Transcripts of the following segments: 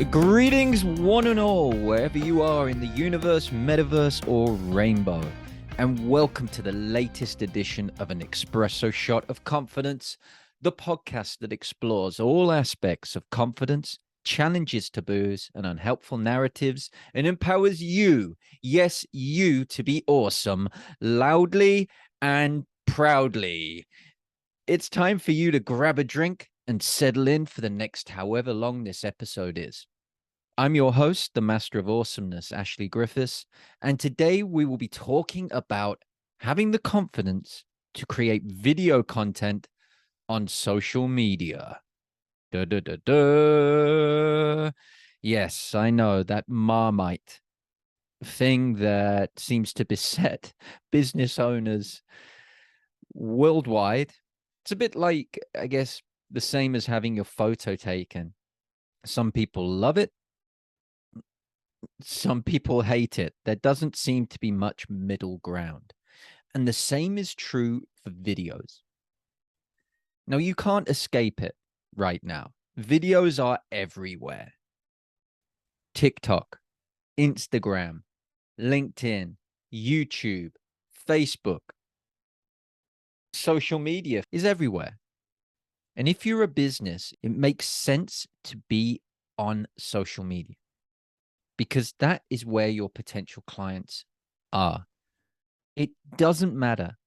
Greetings, one and all, wherever you are in the universe, metaverse, or rainbow. And welcome to the latest edition of an Espresso Shot of Confidence, the podcast that explores all aspects of confidence, challenges taboos and unhelpful narratives, and empowers you, yes, you, to be awesome, loudly and proudly. It's time for you to grab a drink and settle in for the next however long this episode is. I'm your host, the Master of Awesomeness, Ashley Griffiths, and today we will be talking about having the confidence to create video content on social media. Da, da, da, da. Yes, I know that Marmite thing that seems to beset business owners worldwide. It's a bit like, I guess, the same as having your photo taken. Some people love it. Some people hate it. There doesn't seem to be much middle ground. And the same is true for videos. Now, you can't escape it right now. Videos are everywhere. TikTok, Instagram, LinkedIn, YouTube, Facebook, social media is everywhere. And if you're a business, it makes sense to be on social media because that is where your potential clients are. It doesn't matter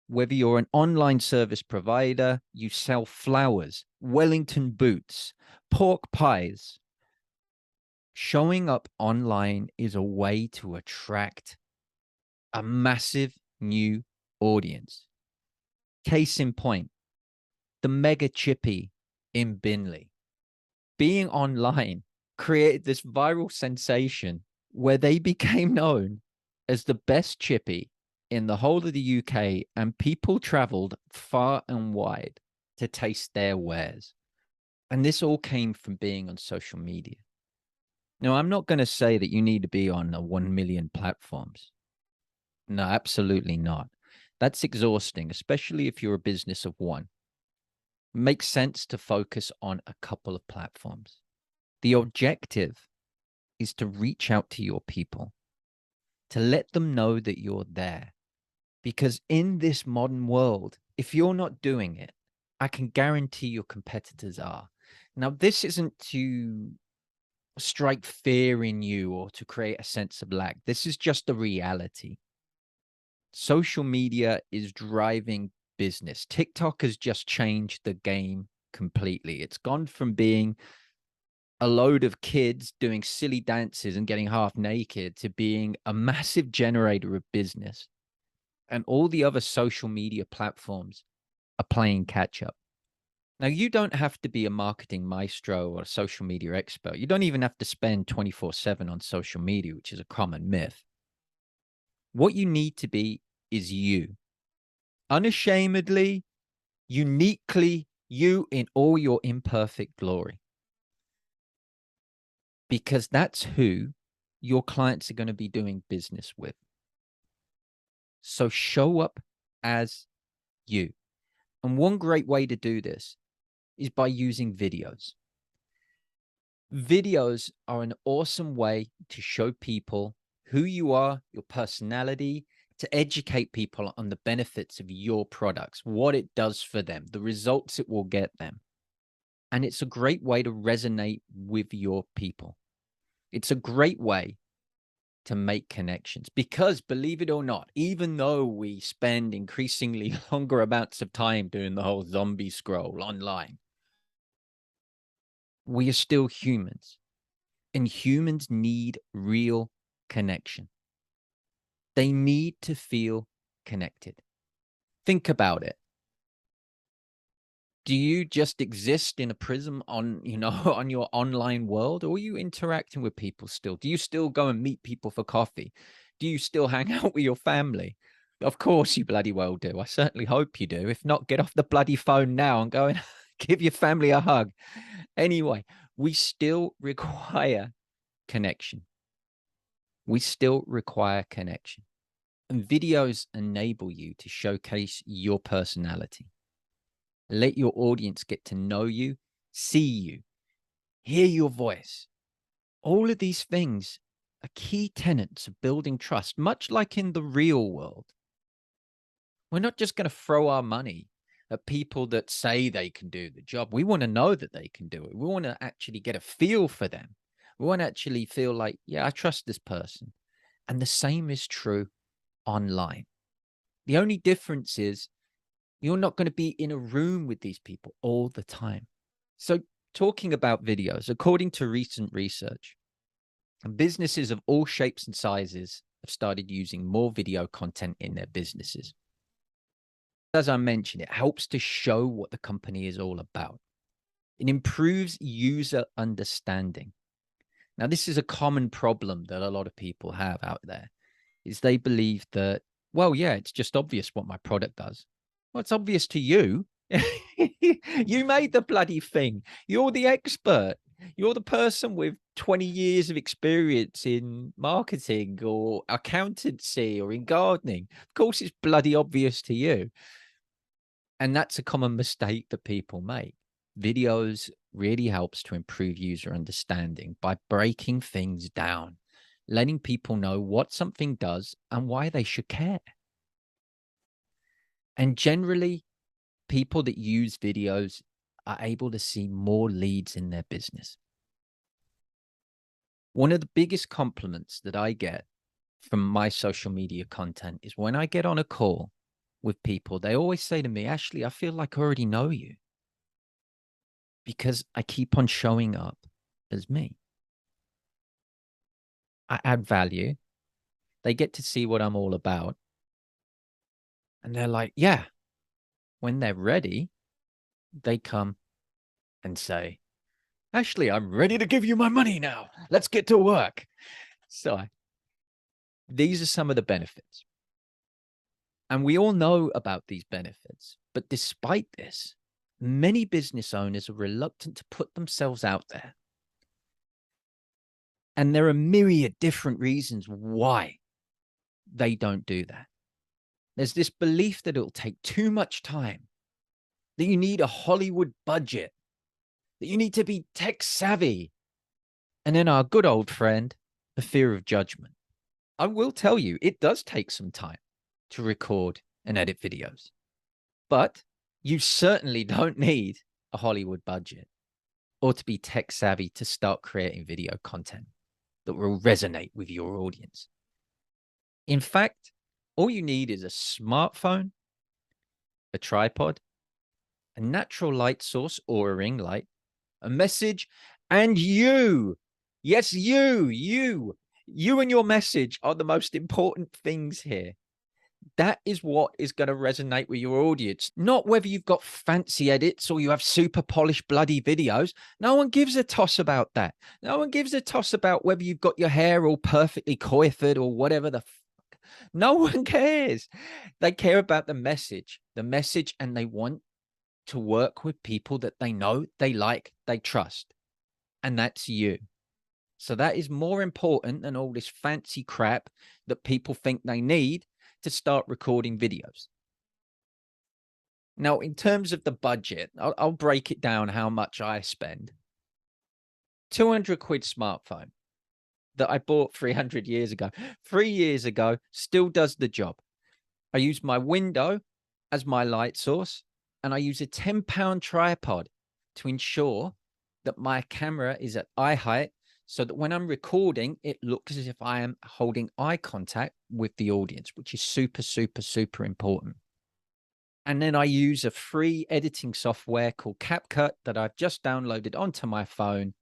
whether you're an online service provider, you sell flowers, Wellington boots, pork pies. Showing up online is a way to attract a massive new audience. Case in point, the mega chippy in Binley. Being online created this viral sensation where they became known as the best chippy in the whole of the UK, and people traveled far and wide to taste their wares. And this all came from being on social media. Now, I'm not going to say that you need to be on 1 million platforms. No, absolutely not. That's exhausting, especially if you're a business of one. It makes sense to focus on a couple of platforms. The objective is to reach out to your people, to let them know that you're there. Because in this modern world, if you're not doing it, I can guarantee your competitors are. Now, this isn't to strike fear in you or to create a sense of lack. This is just the reality. Social media is driving business. TikTok has just changed the game completely. It's gone from being a load of kids doing silly dances and getting half naked to being a massive generator of business. And all the other social media platforms are playing catch up. Now, you don't have to be a marketing maestro or a social media expert. You don't even have to spend 24/7 on social media, which is a common myth. What you need to be is you, unashamedly, uniquely you in all your imperfect glory. Because that's who your clients are going to be doing business with. So show up as you. And one great way to do this is by using videos. Videos are an awesome way to show people who you are, your personality, to educate people on the benefits of your products, what it does for them, the results it will get them. And it's a great way to resonate with your people. It's a great way to make connections because, believe it or not, even though we spend increasingly longer amounts of time doing the whole zombie scroll online, we are still humans, and humans need real connection. They need to feel connected. Think about it. Do you just exist in a prism on, on your online world, or are you interacting with people still? Do you still go and meet people for coffee? Do you still hang out with your family? Of course you bloody well do. I certainly hope you do. If not, get off the bloody phone now and go and give your family a hug. Anyway, we still require connection. We still require connection. And videos enable you to showcase your personality. Let your audience get to know you, see you, hear your voice. All of these things are key tenets of building trust, much like in the real world. We're not just going to throw our money at people that say they can do the job. We want to know that they can do it. We want to actually get a feel for them. We want to actually feel like, yeah, I trust this person. And the same is true online. The only difference is you're not going to be in a room with these people all the time. So, talking about videos, according to recent research, businesses of all shapes and sizes have started using more video content in their businesses. As I mentioned, it helps to show what the company is all about. It improves user understanding. Now, this is a common problem that a lot of people have out there, is they believe that, well, yeah, it's just obvious what my product does. Well, it's obvious to you. You made the bloody thing. You're the expert. You're the person with 20 years of experience in marketing or accountancy or in gardening. Of course, it's bloody obvious to you. And that's a common mistake that people make. Videos really helps to improve user understanding by breaking things down, letting people know what something does and why they should care. And generally, people that use videos are able to see more leads in their business. One of the biggest compliments that I get from my social media content is when I get on a call with people, they always say to me, Ashley, I feel like I already know you because I keep on showing up as me. I add value. They get to see what I'm all about. And they're like, yeah, when they're ready, they come and say, Ashley, I'm ready to give you my money now. Let's get to work. So these are some of the benefits. And we all know about these benefits. But despite this, many business owners are reluctant to put themselves out there. And there are myriad different reasons why they don't do that. There's this belief that it'll take too much time, that you need a Hollywood budget, that you need to be tech savvy. And then our good old friend, the fear of judgment. I will tell you, it does take some time to record and edit videos, but you certainly don't need a Hollywood budget or to be tech savvy to start creating video content that will resonate with your audience. In fact, all you need is a smartphone, a tripod, a natural light source or a ring light, a message, and you. Yes, you and your message are the most important things here. That is what is going to resonate with your audience, not whether you've got fancy edits or you have super polished bloody videos. No one gives a toss about that. No one gives a toss about whether you've got your hair all perfectly coiffed or whatever the fuck. No one cares. They care about the message, and they want to work with people that they know, they like, they trust. And that's you. So that is more important than all this fancy crap that people think they need to start recording videos. Now, in terms of the budget, I'll break it down how much I spend. 200 quid smartphone that I bought 300 years ago. 3 years ago, still does the job. I use my window as my light source, and I use a 10-pound tripod to ensure that my camera is at eye height so that when I'm recording, it looks as if I am holding eye contact with the audience, which is super, super, super important. And then I use a free editing software called CapCut that I've just downloaded onto my phone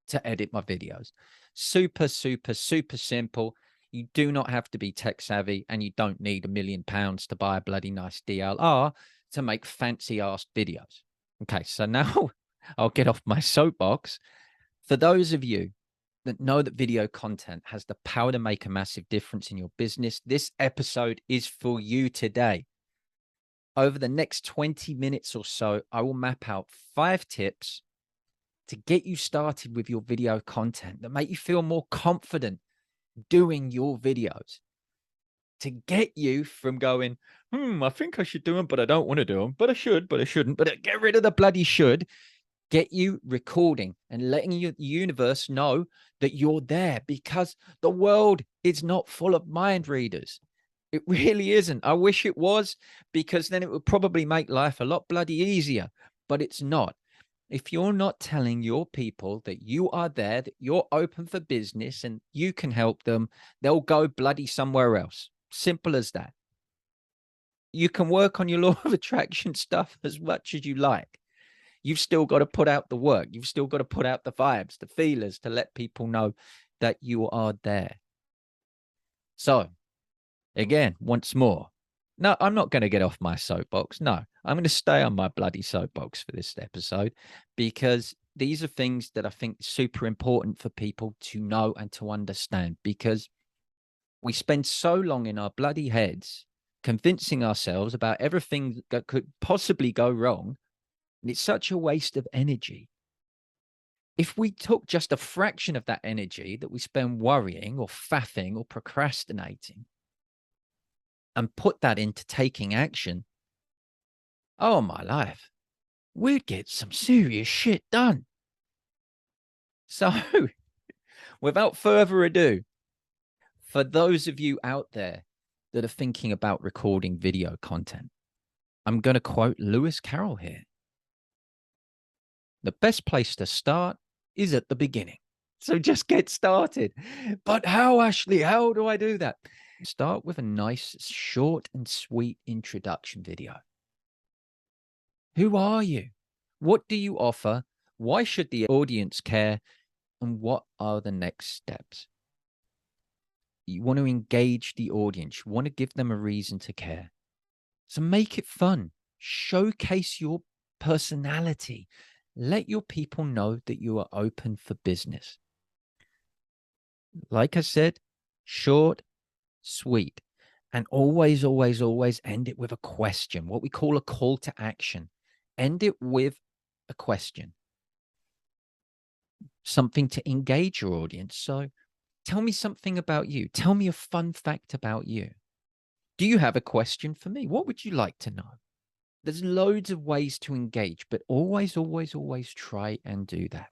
to edit my videos. Super, super, super simple. You do not have to be tech savvy, and you don't need £1 million to buy a bloody nice DLR to make fancy ass videos. Okay, so now I'll get off my soapbox. For those of you that know that video content has the power to make a massive difference in your business, this episode is for you today. Over the next 20 minutes or so, I will map out 5 tips to get you started with your video content that make you feel more confident doing your videos, to get you from going, I think I should do them, but I don't want to do them, but I should, but I shouldn't, but get rid of the bloody should, get you recording and letting the universe know that you're there, because the world is not full of mind readers. It really isn't. I wish it was, because then it would probably make life a lot bloody easier, but it's not. If you're not telling your people that you are there, that you're open for business and you can help them, they'll go bloody somewhere else. Simple as that. You can work on your law of attraction stuff as much as you like. You've still got to put out the work. You've still got to put out the vibes, the feelers, to let people know that you are there. So, again, once more, no, I'm not going to get off my soapbox. No, I'm going to stay on my bloody soapbox for this episode, because these are things that I think super important for people to know and to understand, because we spend so long in our bloody heads convincing ourselves about everything that could possibly go wrong. And it's such a waste of energy. If we took just a fraction of that energy that we spend worrying or faffing or procrastinating and put that into taking action, oh my life, we'd get some serious shit done. So, without further ado, for those of you out there that are thinking about recording video content, I'm going to quote Lewis Carroll here. The best place to start is at the beginning. So just get started. But how, Ashley? How do I do that? Start with a nice, short and sweet introduction video. Who are you? What do you offer? Why should the audience care? And what are the next steps? You want to engage the audience. You want to give them a reason to care. So make it fun. Showcase your personality. Let your people know that you are open for business. Like I said, short, sweet, and always, always, always end it with a question, what we call a call to action. End it with a question, something to engage your audience. So tell me something about you. Tell me a fun fact about you. Do you have a question for me? What would you like to know? There's loads of ways to engage, but always, always, always try and do that.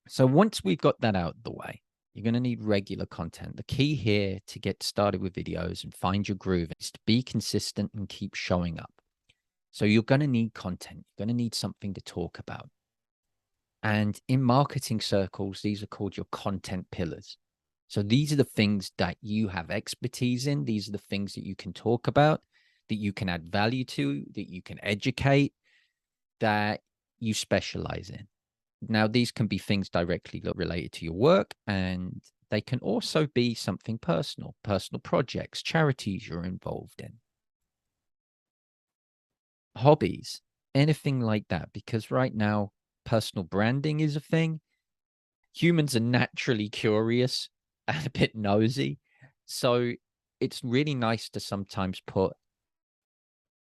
So once we've got that out of the way, you're going to need regular content. The key here to get started with videos and find your groove is to be consistent and keep showing up. So you're going to need content. You're going to need something to talk about. And in marketing circles, these are called your content pillars. So these are the things that you have expertise in. These are the things that you can talk about, that you can add value to, that you can educate, that you specialize in. Now, these can be things directly related to your work, and they can also be something personal, personal projects, charities you're involved in, hobbies, anything like that. Because right now, personal branding is a thing. Humans are naturally curious and a bit nosy. So it's really nice to sometimes put,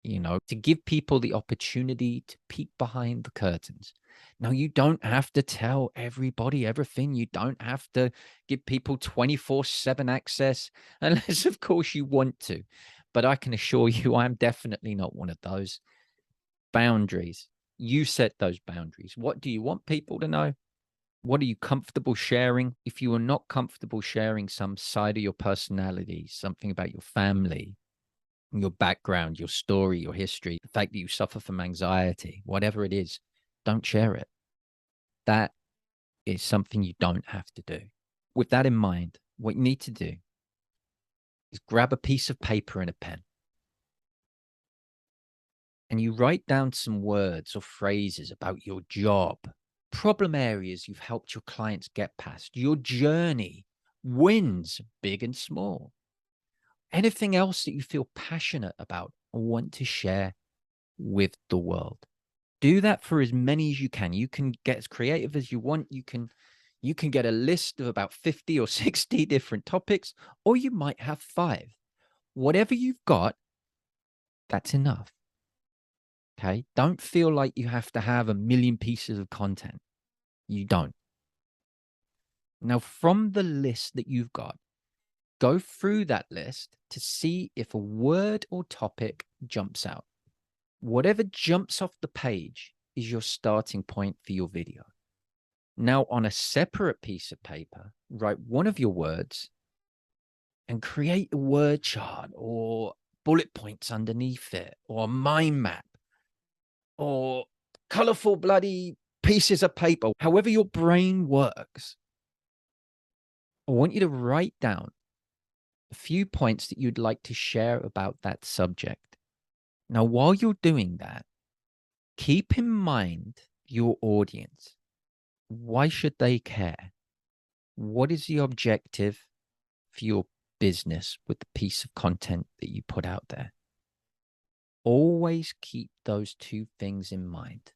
to give people the opportunity to peek behind the curtains. Now, you don't have to tell everybody everything. You don't have to give people 24/7 access, unless, of course, you want to. But I can assure you, I'm definitely not one of those. Boundaries. You set those boundaries. What do you want people to know? What are you comfortable sharing? If you are not comfortable sharing some side of your personality, something about your family, your background, your story, your history, the fact that you suffer from anxiety, whatever it is, don't share it. That is something you don't have to do. With that in mind, what you need to do is grab a piece of paper and a pen, and you write down some words or phrases about your job, problem areas you've helped your clients get past, your journey, wins, big and small, anything else that you feel passionate about or want to share with the world. Do that for as many as you can. You can get as creative as you want. You can get a list of about 50 or 60 different topics, or you might have 5. Whatever you've got, that's enough. Okay? Don't feel like you have to have a million pieces of content. You don't. Now, from the list that you've got, go through that list to see if a word or topic jumps out. Whatever jumps off the page, is your starting point for your video. Now, on a separate piece of paper, write one of your words and create a word chart or bullet points underneath it, or a mind map, or colorful bloody pieces of paper. However your brain works, I want you to write down a few points that you'd like to share about that subject. Now, while you're doing that, keep in mind your audience. Why should they care? What is the objective for your business with the piece of content that you put out there? Always keep those two things in mind.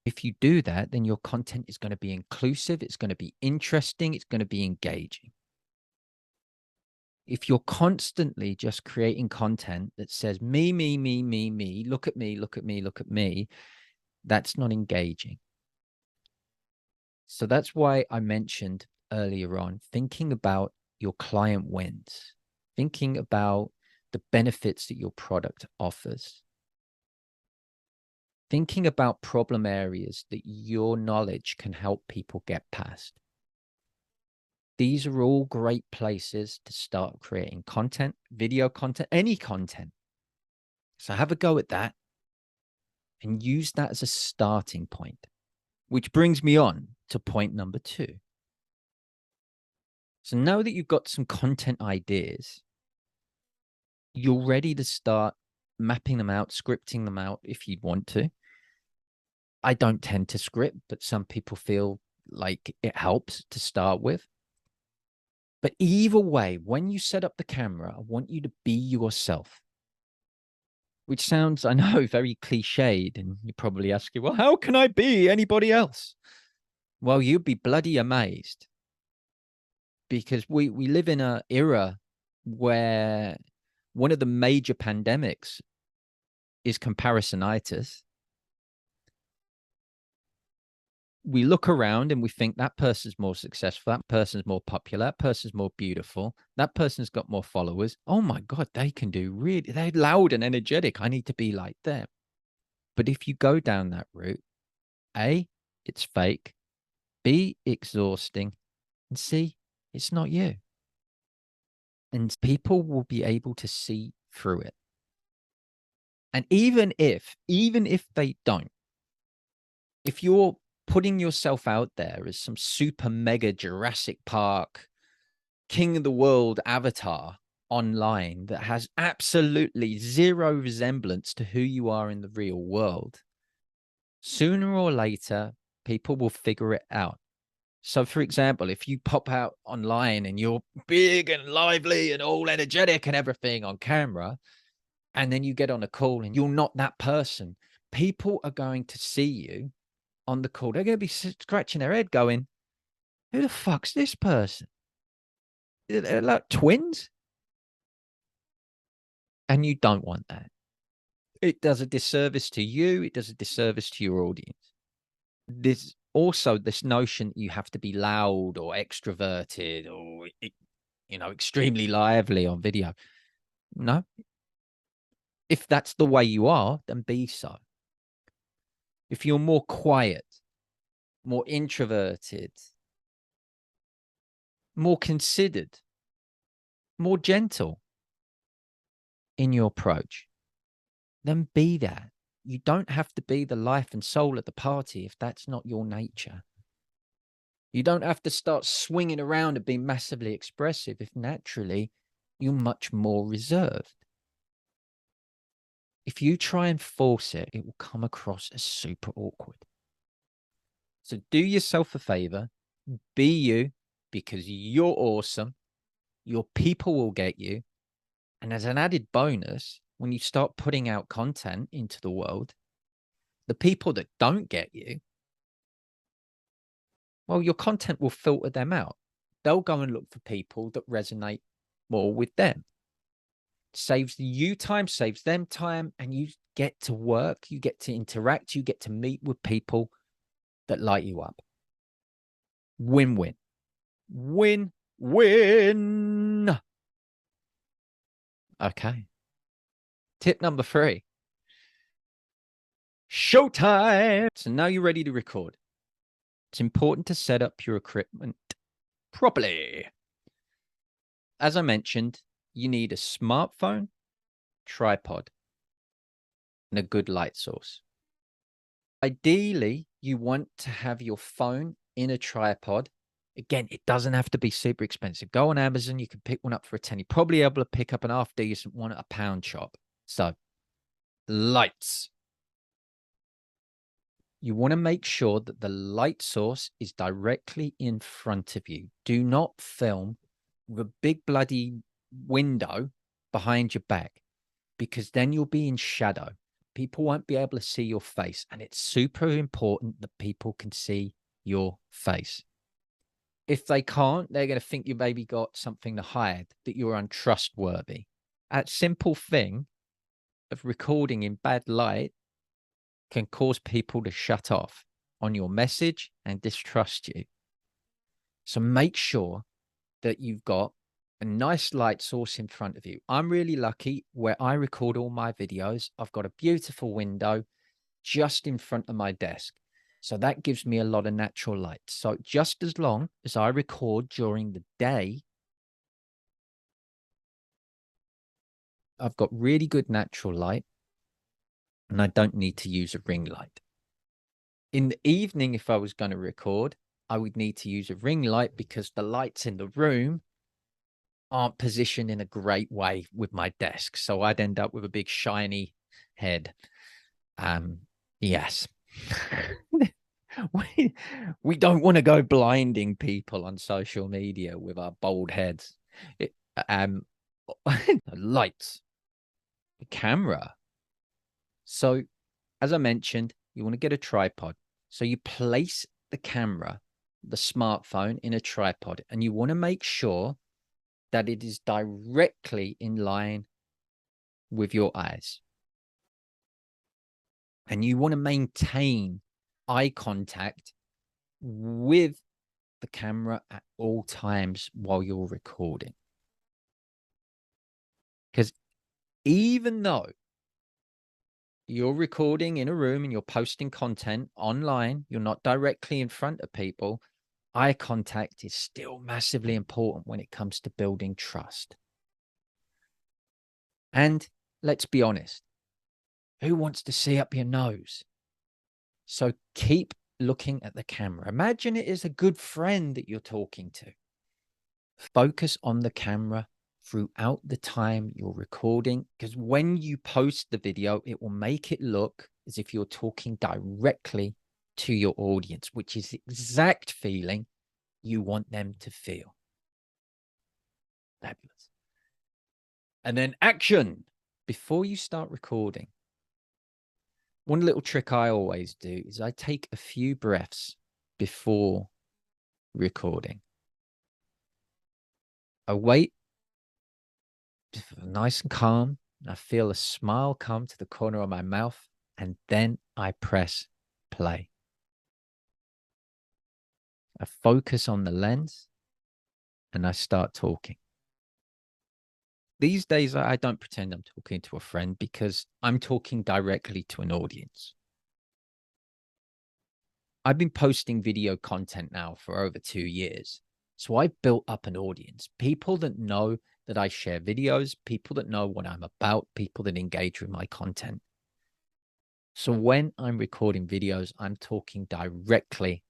If you do that, then your content is going to be inclusive, it's going to be interesting, it's going to be engaging. If you're constantly just creating content that says me, me, me, me, me, look at me, look at me, look at me, that's not engaging. So that's why I mentioned earlier on, thinking about your client wins, thinking about the benefits that your product offers, thinking about problem areas that your knowledge can help people get past. These are all great places to start creating content, video content, any content. So have a go at that and use that as a starting point, which brings me on to point number 2. So now that you've got some content ideas, you're ready to start mapping them out, scripting them out if you'd want to. I don't tend to script, but some people feel like it helps to start with. But either way, when you set up the camera, I want you to be yourself, which sounds, I know, very cliched. And you're probably asking, well, how can I be anybody else? Well, you'd be bloody amazed, because we live in an era where one of the major pandemics is comparisonitis. We look around and we think that person's more successful, that person's more popular, that person's more beautiful, that person's got more followers. Oh my God, they can do really, they're loud and energetic. I need to be like them. But if you go down that route, A, it's fake, B, exhausting, and C, it's not you. And people will be able to see through it. And even if they don't, if you're putting yourself out there as some super mega Jurassic Park, king of the world avatar online that has absolutely zero resemblance to who you are in the real world, sooner or later, people will figure it out. So, for example, if you pop out online and you're big and lively and all energetic and everything on camera, and then you get on a call and you're not that person, people are going to see you on the call. They're going to be scratching their head going, who the fuck's this person? They're like twins? And you don't want that. It does a disservice to you. It does a disservice to your audience. There's also this notion that you have to be loud or extroverted or, extremely lively on video. No. If that's the way you are, then be so. If you're more quiet, more introverted, more considered, more gentle in your approach, then be that. You don't have to be the life and soul of the party if that's not your nature. You don't have to start swinging around and being massively expressive if naturally you're much more reserved. If you try and force it, it will come across as super awkward. So do yourself a favor, be you, because you're awesome. Your people will get you. And as an added bonus, when you start putting out content into the world, the people that don't get you, well, your content will filter them out. They'll go and look for people that resonate more with them. Saves you time, saves them time, and you get to work, you get to interact, you get to meet with people that light you up. Win-win. Win-win. Okay. Tip number 3. Showtime. So now you're ready to record. It's important to set up your equipment properly. As I mentioned, you need a smartphone, tripod, and a good light source. Ideally, you want to have your phone in a tripod. Again, it doesn't have to be super expensive. Go on Amazon, you can pick one up for a 10. You're probably able to pick up an half decent one at a pound shop. So, lights. You want to make sure that the light source is directly in front of you. Do not film with a big bloody window behind your back, because then you'll be in shadow. People won't be able to see your face, and it's super important that people can see your face. If they can't, they're going to think you maybe got something to hide, that you're untrustworthy. That simple thing of recording in bad light can cause people to shut off on your message and distrust you. So make sure that you've got a nice light source in front of you. I'm really lucky where I record all my videos. I've got a beautiful window just in front of my desk. So that gives me a lot of natural light. So just as long as I record during the day, I've got really good natural light and I don't need to use a ring light. In the evening, if I was going to record, I would need to use a ring light because the lights in the room aren't positioned in a great way with my desk. So I'd end up with a big shiny head. Yes. we don't want to go blinding people on social media with our bald heads. Lights, the camera. So as I mentioned, you want to get a tripod. So you place the camera, the smartphone, in a tripod, and you want to make sure that it is directly in line with your eyes. And you want to maintain eye contact with the camera at all times while you're recording. Because even though you're recording in a room and you're posting content online, you're not directly in front of people, eye contact is still massively important when it comes to building trust. And let's be honest, who wants to see up your nose? So keep looking at the camera. Imagine it is a good friend that you're talking to. Focus on the camera throughout the time you're recording, because when you post the video, it will make it look as if you're talking directly to your audience, which is the exact feeling you want them to feel. Fabulous. And then action. Before you start recording, one little trick I always do is I take a few breaths before recording. I wait, nice and calm, and I feel a smile come to the corner of my mouth, and then I press play. I focus on the lens and I start talking. These days, I don't pretend I'm talking to a friend because I'm talking directly to an audience. I've been posting video content now for over 2 years. So I've built up an audience, people that know that I share videos, people that know what I'm about, people that engage with my content. So when I'm recording videos, I'm talking directly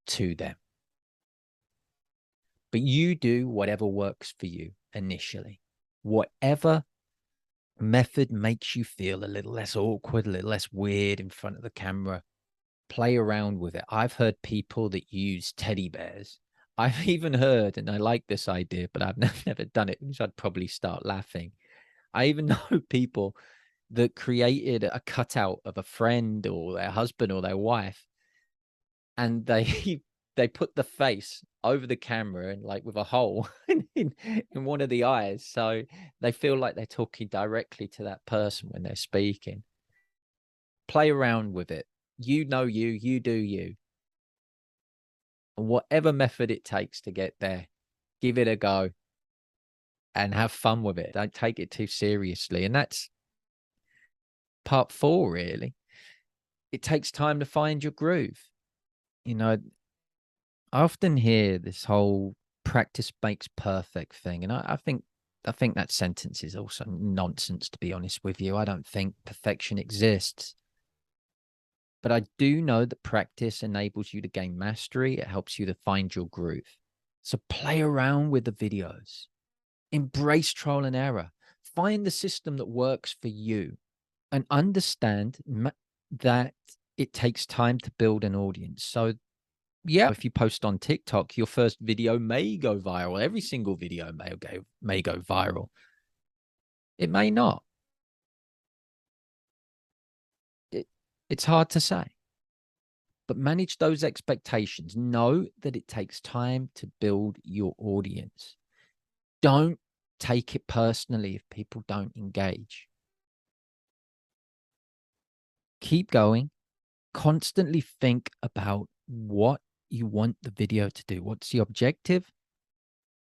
to them. But you do whatever works for you initially. Whatever method makes you feel a little less awkward, a little less weird in front of the camera, play around with it. I've heard people that use teddy bears. I've even heard, and I like this idea, but I've never done it because I'd probably start laughing. I even know people that created a cutout of a friend or their husband or their wife, and they they put the face over the camera and like with a hole in one of the eyes, so they feel like they're talking directly to that person when they're speaking. Play around with it. You know you do you. And whatever method it takes to get there, give it a go and have fun with it. Don't take it too seriously. And that's part 4, really. It takes time to find your groove. You know, I often hear this whole practice makes perfect thing. And I think that sentence is also nonsense, to be honest with you. I don't think perfection exists. But I do know that practice enables you to gain mastery. It helps you to find your groove. So play around with the videos. Embrace trial and error. Find the system that works for you and understand that it takes time to build an audience. So yeah, if you post on TikTok, your first video may go viral. Every single video may go viral. It may not. It's hard to say. But manage those expectations. Know that it takes time to build your audience. Don't take it personally if people don't engage. Keep going. Constantly think about what you want the video to do. What's the objective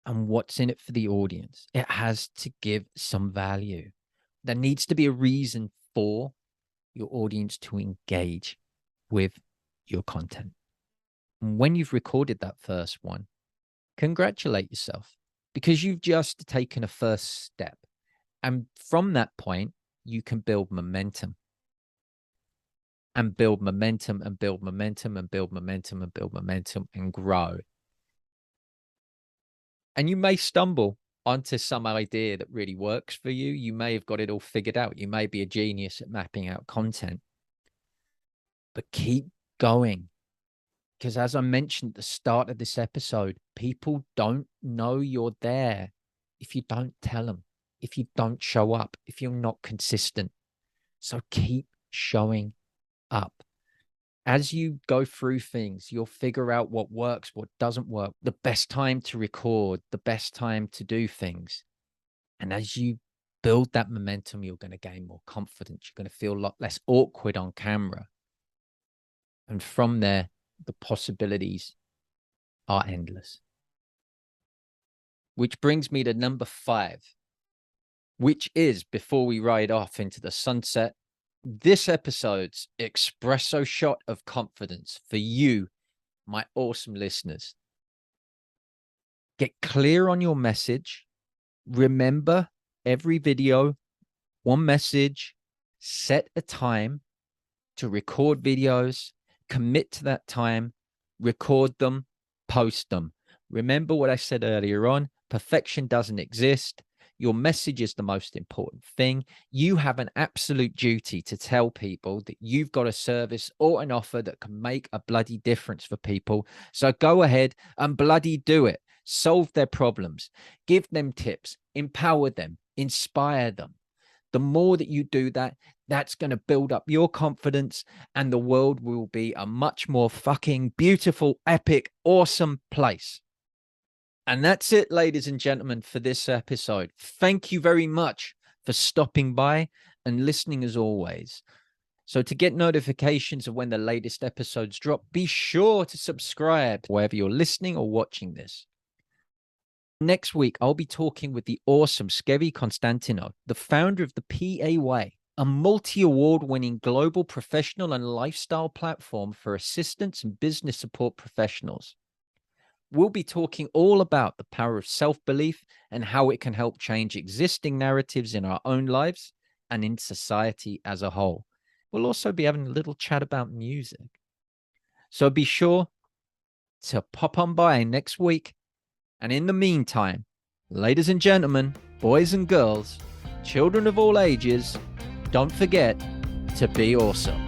and what's in it for the audience? It has to give some value. There needs to be a reason for your audience to engage with your content. And when you've recorded that first one, congratulate yourself because you've just taken a first step. And from that point, you can build momentum and build momentum and build momentum and build momentum and build momentum and grow. And you may stumble onto some idea that really works for you. You may have got it all figured out. You may be a genius at mapping out content, but keep going. Because as I mentioned at the start of this episode, people don't know you're there if you don't tell them, if you don't show up, if you're not consistent. So keep showing up. As you go through things, you'll figure out what works, what doesn't work, the best time to record, the best time to do things. And as you build that momentum, you're going to gain more confidence. You're going to feel a lot less awkward on camera. And from there, the possibilities are endless. Which brings me to number 5, which is, before we ride off into the sunset, this episode's espresso shot of confidence for you, my awesome listeners. Get clear on your message. Remember every video, one message, set a time to record videos, commit to that time, record them, post them. Remember what I said earlier on, perfection doesn't exist. Your message is the most important thing. You have an absolute duty to tell people that you've got a service or an offer that can make a bloody difference for people. So go ahead and bloody do it. Solve their problems. Give them tips. Empower them. Inspire them. The more that you do that, that's going to build up your confidence, and the world will be a much more fucking beautiful, epic, awesome place. And that's it, ladies and gentlemen, for this episode. Thank you very much for stopping by and listening as always. So to get notifications of when the latest episodes drop, be sure to subscribe wherever you're listening or watching this. Next week, I'll be talking with the awesome Skevi Constantino, the founder of the PA Way, a multi-award-winning global professional and lifestyle platform for assistants and business support professionals. We'll be talking all about the power of self-belief and how it can help change existing narratives in our own lives and in society as a whole. We'll also be having a little chat about music. So be sure to pop on by next week. And in the meantime, ladies and gentlemen, boys and girls, children of all ages, don't forget to be awesome.